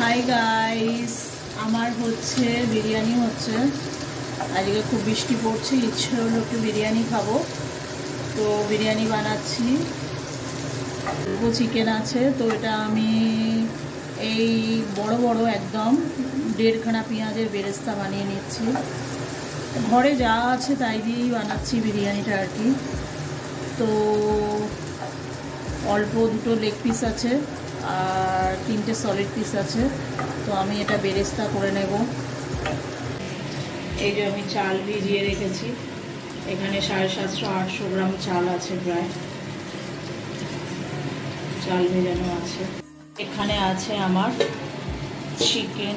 Hi guys, আমার হচ্ছে বিরিয়ানি হচ্ছে। আজকে খুব বৃষ্টি পড়ছে, ইচ্ছে হলো একটু বিরিয়ানি খাবো, তো বিরিয়ানি বানাচ্ছি। চিকেন আছে, তো এটা আমি এই বড় বড় একদম 1.5 খানা পেঁয়াজের বেরেস্তা বানিয়ে নিচ্ছি। ঘরে যা আছে তাই দিয়েই বানাচ্ছি বিরিয়ানিটা আর কি। তো অল্প 2টো লেগ পিস আছে আর 3টে সলিড পিস আছে, তো আমি এটা বেরেস্তা করে নেব। এই যে আমি চাল ভিজিয়ে রেখেছি, এখানে 750-800 গ্রাম চাল আছে, প্রায় চাল ভেজানো আছে। এখানে আছে আমার চিকেন,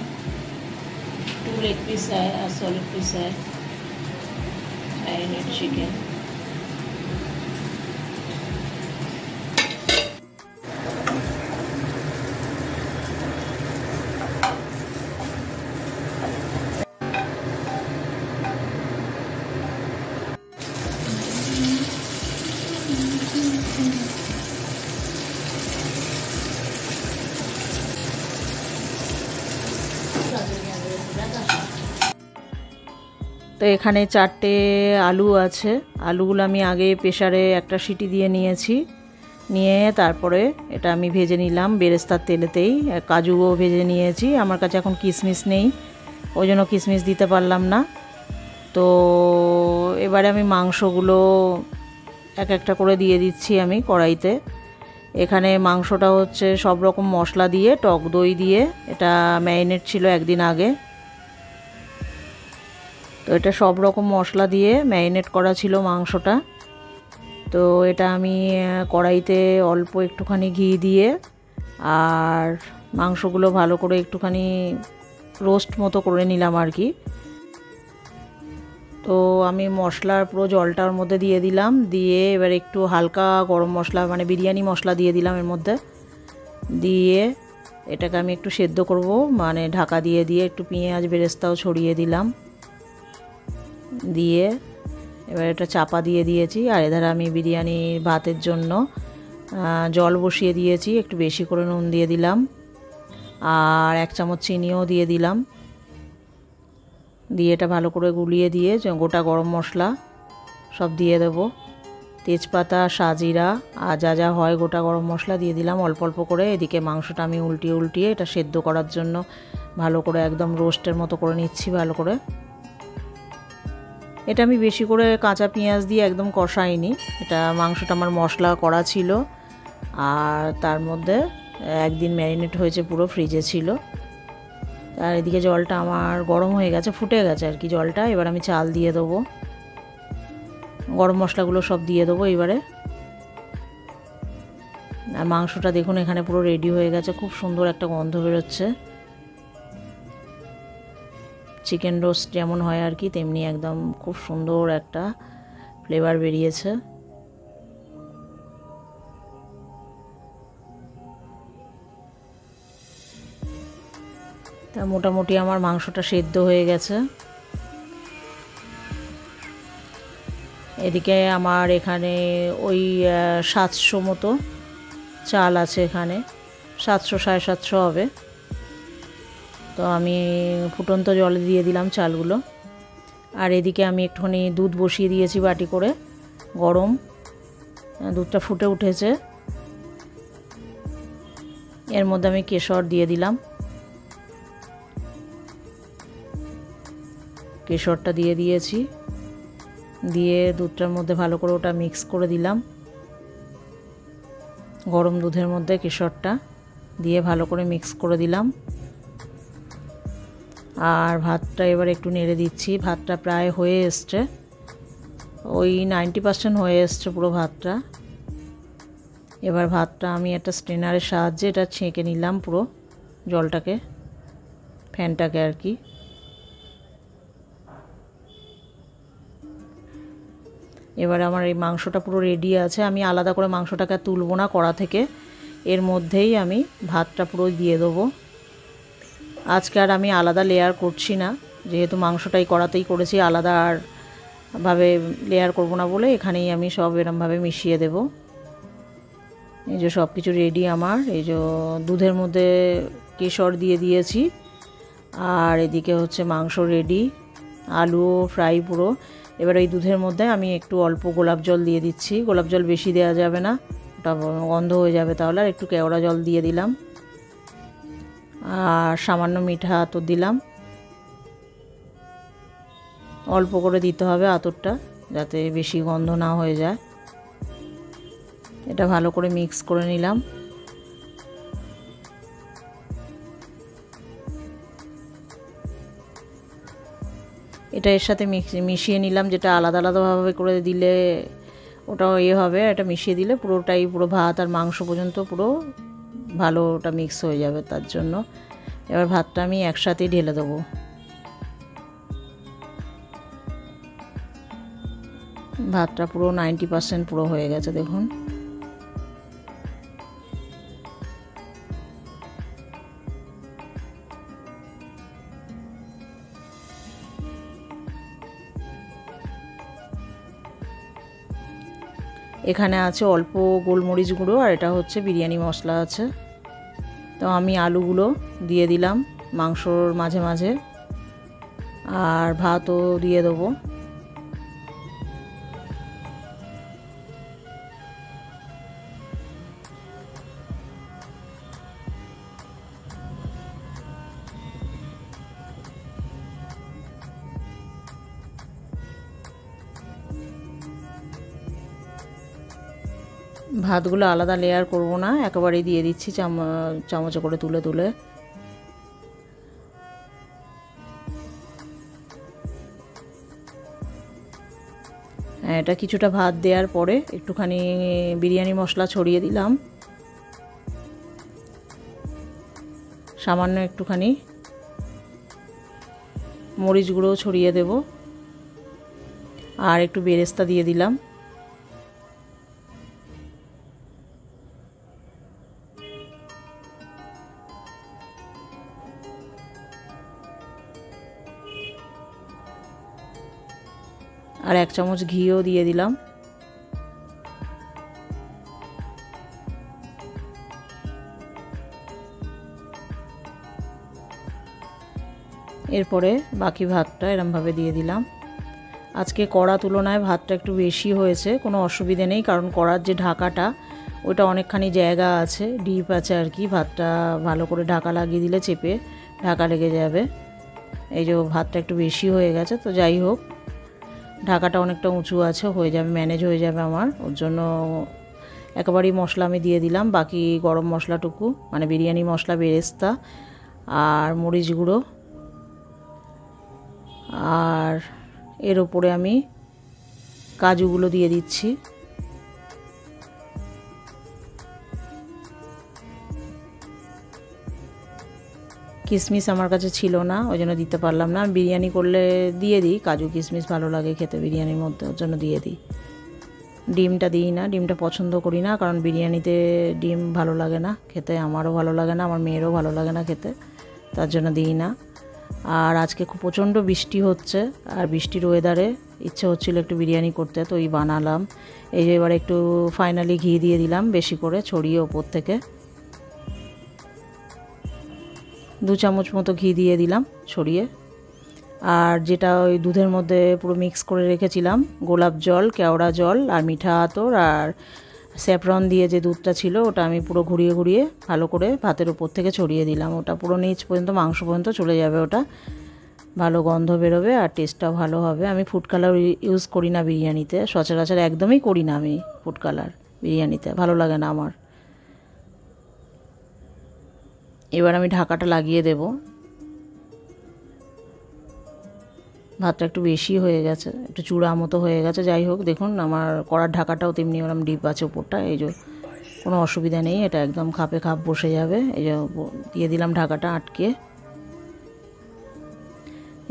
2 লেগ পিস है और सॉलिड पीस है मैरिनेट चिकन। তো এখানে 4টে আলু আছে, আলুগুলো আমি আগে প্রেসারে একটা সিটি দিয়ে নিয়েছি, নিয়ে তারপরে এটা আমি ভেজে নিলাম বেরেস্তার তেলেতেই। কাজুও ভেজে নিয়েছি, আমার কাছে এখন কিশমিশ নেই, ওই জন্য কিশমিশ দিতে পারলাম না। তো এবারে আমি মাংসগুলো এক একটা করে দিয়ে দিচ্ছি আমি কড়াইতে। এখানে মাংসটা হচ্ছে সব রকম মশলা দিয়ে, টক দই দিয়ে, এটা ম্যারিনেট ছিল একদিন আগে। তো এটা সব রকম মশলা দিয়ে ম্যারিনেট করা ছিল মাংসটা। তো এটা আমি কড়াইতে অল্প একটুখানি ঘি দিয়ে আর মাংসগুলো ভালো করে একটুখানি রোস্ট মতো করে নিলাম আর কি। তো আমি মশলার পুরো জলটার মধ্যে দিয়ে দিলাম, দিয়ে এবার একটু হালকা গরম মশলা মানে বিরিয়ানি মশলা দিয়ে দিলাম এর মধ্যে, দিয়ে এটাকে আমি একটু সেদ্ধ করব, মানে ঢাকা দিয়ে একটু পেঁয়াজ বেরেস্তাও ছড়িয়ে দিলাম, দিয়ে এবার এটা চাপা দিয়ে দিয়েছি। আর এধারে আমি বিরিয়ানির ভাতের জন্য জল বসিয়ে দিয়েছি, একটু বেশি করে নুন দিয়ে দিলাম আর 1 চামচ চিনিও দিয়ে দিলাম, দিয়ে এটা ভালো করে গুলিয়ে দিয়ে গোটা গরম মশলা সব দিয়ে দেব, তেজপাতা, সাজিরা আর যা যা হয় গোটা গরম মশলা দিয়ে দিলাম অল্প অল্প করে। এদিকে মাংসটা আমি উল্টিয়ে এটা সেদ্ধ করার জন্য ভালো করে একদম রোস্টের মতো করে নিচ্ছি ভালো করে। এটা আমি বেশি করে কাঁচা পেঁয়াজ দিয়ে একদম কষাইনি, এটা মাংসটা আমার মশলা করা ছিল আর তার মধ্যে একদিন ম্যারিনেট হয়েছে, পুরো ফ্রিজে ছিল। আর এদিকে জলটা আমার গরম হয়ে গেছে, ফুটে গেছে আর কি জলটা। এবার আমি চাল দিয়ে দেবো, গরম মশলাগুলো সব দিয়ে দেবো এবারে। আর মাংসটা দেখুন এখানে পুরো রেডি হয়ে গেছে, খুব সুন্দর একটা গন্ধ বেরোচ্ছে, চিকেন রোস্ট যেমন হয় আর কি তেমনি একদম খুব সুন্দর একটা ফ্লেভার বেরিয়েছে। তা মোটামুটি আমার মাংসটা সেদ্ধ হয়ে গেছে। এদিকে আমার এখানে ওই 700 মতো চাল আছে, এখানে 700-750 হবে। তো আমি ফুটন্ত জলে দিয়ে দিলাম চালগুলো। আর এদিকে আমি একটুখানি দুধ বসিয়ে দিয়েছি বাটি করে গরম, দুধটা ফুটে উঠেছে, এর মধ্যে আমি কেশর দিয়ে দিলাম, কেশরটা দিয়ে দিয়েছি, দিয়ে দুধটার মধ্যে ভালো করে ওটা মিক্স করে দিলাম, গরম দুধের মধ্যে কেশরটা দিয়ে ভালো করে মিক্স করে দিলাম। আর ভাতটা এবার একটু নেড়ে দিচ্ছি, ভাতটা প্রায় হয়ে এসছে, ওই 90% হয়ে এসছে পুরো ভাতটা। এবার ভাতটা আমি একটা স্ট্রেনারের সাহায্যে এটা ছেঁকে নিলাম পুরো জলটাকে, ফ্যানটাকে আর কি। এবার আমার এই মাংসটা পুরো রেডি আছে, আমি আলাদা করে মাংসটাকে তুলবো না কড়া থেকে, এর মধ্যেই আমি ভাতটা পুরো দিয়ে দেবো। আজকে আর আমি আলাদা লেয়ার করছি না, যেহেতু মাংসটাই কড়াতেই করেছি, আলাদা আর ভাবে লেয়ার করব না বলে এখানেই আমি সব এরমভাবে মিশিয়ে দেব। এই যে সব কিছু রেডি আমার, এই যে দুধের মধ্যে কেশর দিয়ে দিয়েছি। আর এদিকে হচ্ছে মাংস রেডি, আলু ফ্রাই পুরো। এবার এই দুধের মধ্যে আমি একটু অল্প গোলাপ জল দিয়ে দিচ্ছি। গোলাপ জল বেশি দেওয়া যাবে না, ওটা গন্ধ হয়ে যাবে তাহলে। আর একটু কেওড়া জল দিয়ে দিলাম, আর সামান্য মিঠা আতর দিলাম। অল্প করে দিতে হবে আতরটা, যাতে বেশি গন্ধ না হয়ে যায়। এটা ভালো করে মিক্স করে নিলাম। এটা এর সাথে মিশিয়ে নিলাম। যেটা আলাদা আলাদাভাবে করে দিলে ওটাও হবে, এটা মিশিয়ে দিলে পুরোটাই, পুরো ভাত আর মাংস পর্যন্ত পুরো ভালো ওটা মিক্স হয়ে যাবে। তার জন্য এবার ভাতটা আমি একসাথেই ঢেলে দেবো। ভাতটা পুরো 90% পুরো হয়ে গেছে দেখুন। এখানে আছে অল্প গোলমরিচ গুঁড়ো, আর এটা হচ্ছে বিরিয়ানি মশলা আছে। তো আমি আলুগুলো দিয়ে দিলাম মাংসর মাঝে মাঝে, আর ভাতও দিয়ে দেবো। ভাতগুলো আলাদা লেয়ার করব না, একেবারেই দিয়ে দিচ্ছি চামচে করে তুলে তুলে। এটা কিছুটা ভাত দেওয়ার পরে একটুখানি বিরিয়ানি মশলা ছড়িয়ে দিলাম, সামান্য একটুখানি মরিচ গুঁড়ো ছড়িয়ে দেব, আর একটু বেরেস্তা দিয়ে দিলাম। আর 1 চামচ ঘিও দিয়ে দিলাম। এরপরে বাকি ভাতটা এরমভাবে দিয়ে দিলাম। আজকে কড়া তুলনায় ভাতটা একটু বেশি হয়েছে, কোনো অসুবিধে নেই, কারণ কড়ার যে ঢাকাটা ওইটা অনেকখানি জায়গা আছে, ডিপ আছে আর কি। ভাতটা ভালো করে ঢাকা লাগিয়ে দিলে চেপে ঢাকা লেগে যাবে। এই যে ভাতটা একটু বেশি হয়ে গেছে, তো যাই হোক, ঢাকাটা অনেকটা উঁচু আছে, হয়ে যাবে, ম্যানেজ হয়ে যাবে আমার। ওর জন্য একেবারেই মশলা আমি দিয়ে দিলাম, বাকি গরম মশলাটুকু, মানে বিরিয়ানি মশলা, বেরেস্তা আর মরিচ গুঁড়ো, আর এর ওপরে আমি কাজুগুলো দিয়ে দিচ্ছি। কিশমিশ আমার কাছে ছিল না, ওই জন্য দিতে পারলাম না। বিরিয়ানি করলে দিয়ে দিই কাজু কিশমিশ, ভালো লাগে খেতে বিরিয়ানির মধ্যে, ওর জন্য দিয়ে দিই। ডিমটা দিই না, ডিমটা পছন্দ করি না, কারণ বিরিয়ানিতে ডিম ভালো লাগে না খেতে, আমারও ভালো লাগে না, আমার মেয়েরও ভালো লাগে না খেতে, তার জন্য দিই না। আর আজকে খুব প্রচণ্ড বৃষ্টি হচ্ছে, আর বৃষ্টির ওয়েদারে ইচ্ছে হচ্ছিল একটু বিরিয়ানি করতে, তো এই বানালাম। এই যে এবার একটু ফাইনালি ঘি দিয়ে দিলাম বেশি করে ছড়িয়ে ওপর থেকে, 2 চামচ মতো ঘি দিয়ে দিলাম ছড়িয়ে। আর যেটা ওই দুধের মধ্যে পুরো মিক্স করে রেখেছিলাম, গোলাপ জল, কেওড়া জল আর মিঠা আতর আর স্যাফরন দিয়ে যে দুধটা ছিল, ওটা আমি পুরো ঘুরিয়ে ঘুরিয়ে ভালো করে ভাতের উপর থেকে ছড়িয়ে দিলাম। ওটা পুরো নিচ পর্যন্ত, মাংস পর্যন্ত চলে যাবে, ওটা ভালো গন্ধ বেরোবে আর টেস্টটাও ভালো হবে। আমি ফুড কালার ইউজ করি না বিরিয়ানিতে, সচরাচর একদমই করি না আমি ফুড কালার বিরিয়ানিতে, ভালো লাগে না আমার। এবার আমি ঢাকাটা লাগিয়ে দেব। ভাতটা একটু বেশি হয়ে গেছে, একটু চূড়া মতো হয়ে গেছে, যাই হোক। দেখুন আমার কড়ার ঢাকাটাও তেমনি ওরকম ডিপ আছে উপরটা, এই যে কোনো অসুবিধা নেই, এটা একদম খাপে খাপ বসে যাবে। এই যে দিয়ে দিলাম ঢাকাটা আটকে।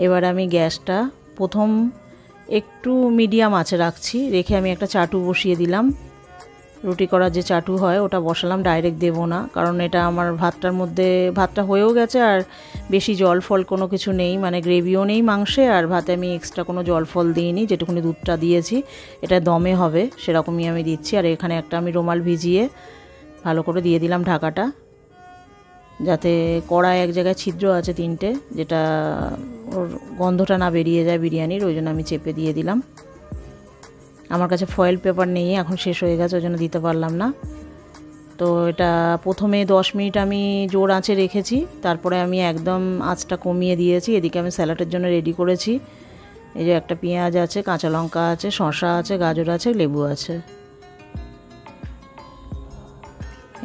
এবার আমি গ্যাসটা প্রথম একটু মিডিয়াম আঁচে রাখছি, রেখে আমি একটা চাটু বসিয়ে দিলাম। রুটি করার যে চাটু হয় ওটা বসালাম, ডাইরেক্ট দেবো না, কারণ এটা আমার ভাতটার মধ্যে, ভাতটা হয়েও গেছে আর বেশি জল ফল কোনো কিছু নেই, মানে গ্রেভিও নেই মাংসে, আর ভাতে আমি এক্সট্রা কোনো জল ফল দিইনি, যেটুকুনি দুধটা দিয়েছি এটা দমে হবে সেরকমই আমি দিচ্ছি। আর এখানে একটা আমি রুমাল ভিজিয়ে ভালো করে দিয়ে দিলাম ঢাকাটা, যাতে কড়ায় এক জায়গায় ছিদ্র আছে 3টে, যেটা ওর গন্ধটা না বেরিয়ে যায় বিরিয়ানির, ওই জন্য আমি চেপে দিয়ে দিলাম। আমার কাছে ফয়েল পেপার নেই, এখন শেষ হয়ে গেছে, ওই জন্য দিতে পারলাম না। তো এটা প্রথমে 10 মিনিট আমি জোর আঁচে রেখেছি, তারপরে আমি একদম আঁচটা কমিয়ে দিয়েছি। এদিকে আমি স্যালাডের জন্য রেডি করেছি। এই যে একটা পেঁয়াজ আছে, কাঁচা লঙ্কা আছে, শসা আছে, গাজর আছে, লেবু আছে।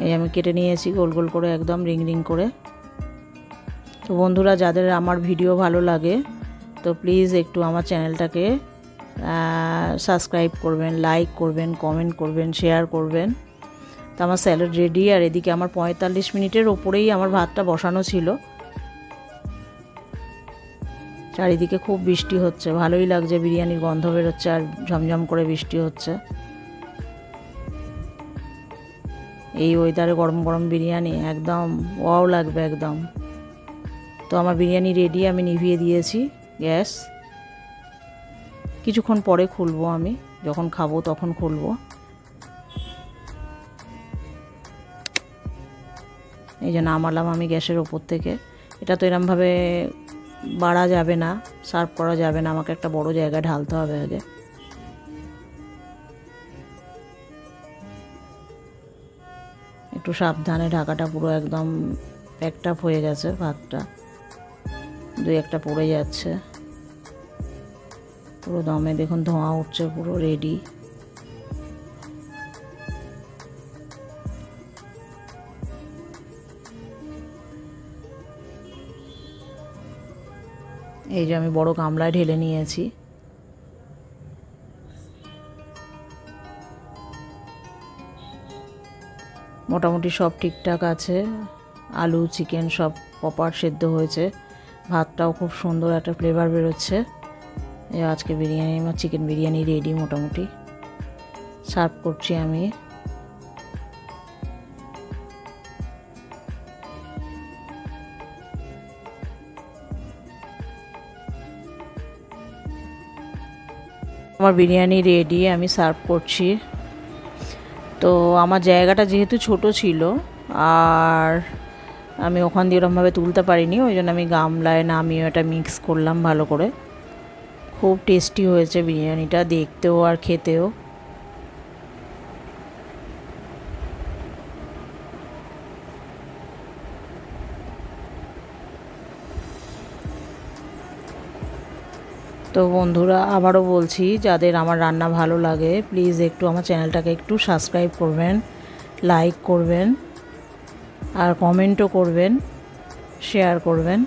এই আমি কেটে নিয়েছি গোল গোল করে, একদম রিং রিং করে। তো বন্ধুরা, যাদের আমার ভিডিও ভালো লাগে তো প্লিজ একটু আমার চ্যানেলটাকে সাবস্ক্রাইব করবেন, লাইক করবেন, কমেন্ট করবেন, শেয়ার করবেন। তো আমার স্যালাড রেডি। আর এদিকে আমার 45 মিনিটের ওপরেই আমার ভাতটা বসানো ছিল। চারিদিকে খুব বৃষ্টি হচ্ছে, ভালোই লাগছে, বিরিয়ানির গন্ধ বেরোচ্ছে আর ঝমঝম করে বৃষ্টি হচ্ছে। এই ওয়েদারে গরম গরম বিরিয়ানি একদম ওয়াও লাগবে একদম। তো আমার বিরিয়ানি রেডি, আমি নিভিয়ে দিয়েছি গ্যাস। কিছুক্ষণ পরে খুলবো, আমি যখন খাবো তখন খুলবো। এই যে নামালাম আমি গ্যাসের ওপর থেকে। এটা তো এরমভাবে বাড়া যাবে না, সার্ভ করা যাবে না, আমাকে একটা বড় জায়গায় ঢালতে হবে আগে। একটু সাবধানে, ঢাকাটা পুরো একদম প্যাকড আপ হয়ে গেছে, ভাতটা 2-1টা পড়ে যাচ্ছে। পুরো দমে দেখুন ধোঁয়া উঠছে, পুরো রেডি। এই যে আমি বড় গামলায় ঢেলে নিয়েছি। মোটামুটি সব ঠিকঠাক আছে, আলু চিকেন সব প্রপার সেদ্ধ হয়েছে, ভাতটাও খুব সুন্দর একটা ফ্লেভার বেরোচ্ছে। এই আজকে বিরিয়ানি, আমার চিকেন বিরিয়ানি রেডি মোটামুটি। সার্ভ করছি আমি। আমার বিরিয়ানি রেডি, আমি সার্ভ করছি। তো আমার জায়গাটা যেহেতু ছোট ছিল আর আমি ওখান দিয়ে ওরকমভাবে তুলতে পারিনি, ওই জন্য আমি গামলায় নামিয়ে এটা মিক্স করলাম ভালো করে। খুব টেস্টি হয়েছে বিরিয়ানিটা, দেখতেও আর খেতেও। তো বন্ধুরা, আবারও বলছি, যাদের আমার রান্না ভালো লাগে প্লিজ একটু আমার চ্যানেলটাকে একটু সাবস্ক্রাইব করবেন, লাইক করবেন, আর কমেন্টও করবেন, শেয়ার করবেন।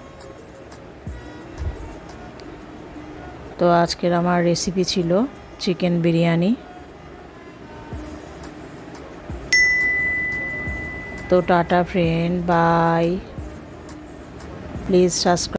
তো আজকের আমার রেসিপি ছিল চিকেন বিরিয়ানি। তো tata friend, bye. Please subscribe.